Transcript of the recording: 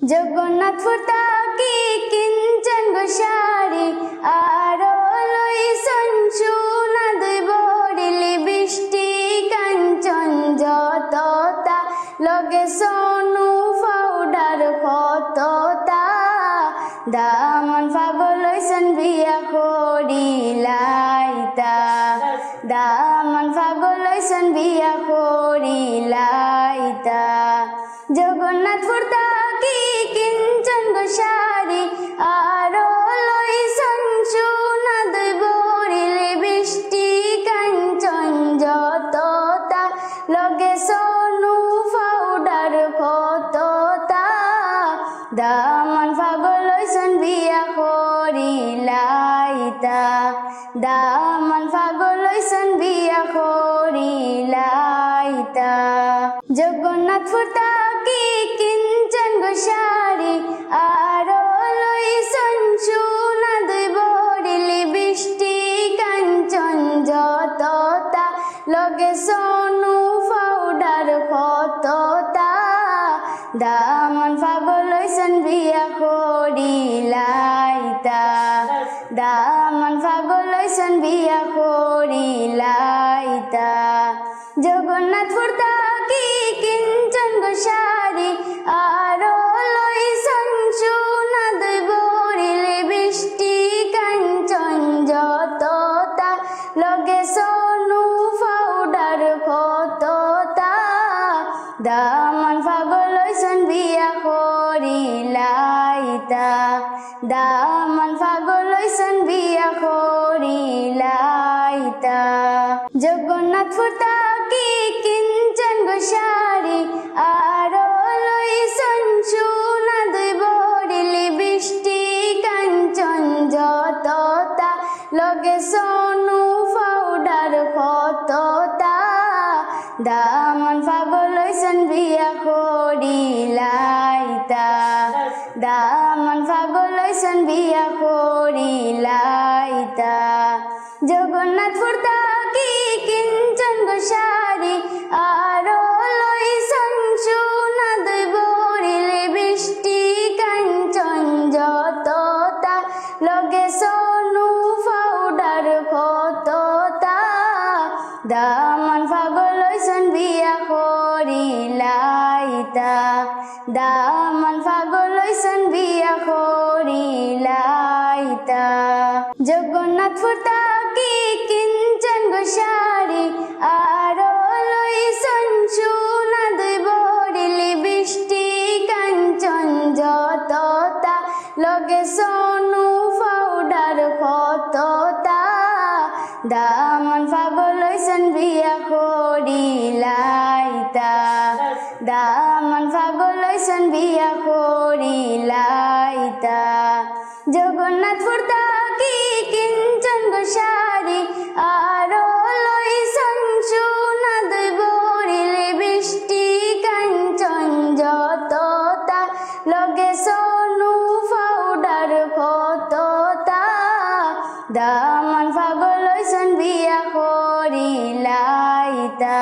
জগন্নাথপুর তাকি কিঞ্চন গোসারি আরো লইছন সোনা দুই বড়িলি বৃষ্টি কাঞ্চন যততা লগে সোনু পাউডার কততা দামন পাগল লইছন বিয়া করিলাইতা দামন পাগল লইছন বিয়া করিলাইতা জগন্নাথপুর তাকি কিঞ্চন গোসারি আরো লইছন সোনা দুই বড়িলি বৃষ্টি কাঞ্চন যততা লগে সোনু পাউডার কততা দামন পাগল লইছন বিয়া করিলাইতা দামন পাগল লইছন বিয়া করিলাইতা জগন্নাথপুর তাকি কিঞ্চন গোসারি আরো লইছন সোনা দুই বড়িলি বৃষ্টি কাঞ্চন যততা লগে সোনু পাউডার কততা দামন পাগল লইছন বিয়া করিলাইতা দামন পাগল লইছন বিয়া করিলাইতা জগন্নাথপুর তাকি কিঞ্চন গোসারি আরো লইছন সোনা দুই বড়িলি বৃষ্টি কাঞ্চন যততা লগে সোনু পাউডার কততা দামন পাগল লইছন বিয়া করিলাইতা দামন পাগল লইছন বিয়া করিলাইতা জগন্নাথপুর তাকি কিঞ্চন গোসারি আরো লইছন সোনা দুই বড়িলি বৃষ্টি কাঞ্চন যততা লগে সোনু পাউডার কততা দামন পাগল লইছন বিয়া করিলাইতা দামন পাগল লইছন বিয়া করিলাইতা জগন্নাথপুর তাকি কিঞ্চন গোসারি আরো লইছন সোনা দুই বড়িলি বৃষ্টি কাঞ্চন যততা লগে সোনু পাউডার কততা দামন পাগল লইছন বিয়া করিলাইতা দামন পাগল লইছন বিয়া করিলাইতা জগন্নাথপুর তাকি কিঞ্চন গোসারি আরো লইছন সোনা দুই বড়িলি বৃষ্টি কাঞ্চন যততা লগে সোনু পাউডার কততা দামন পাগল লইছন বিয়া করিলাইতা দামন পাগল লইছন বিয়া করিলাইতা জগন্নাথপুর তাকি কিঞ্চন গোসারি আরো লইছন সোনা দুই বড়িলি বৃষ্টি কাঞ্চন যততা লগে সোনু পাউডার কততা দামন পাগল লইছন বিয়া করিলাইতা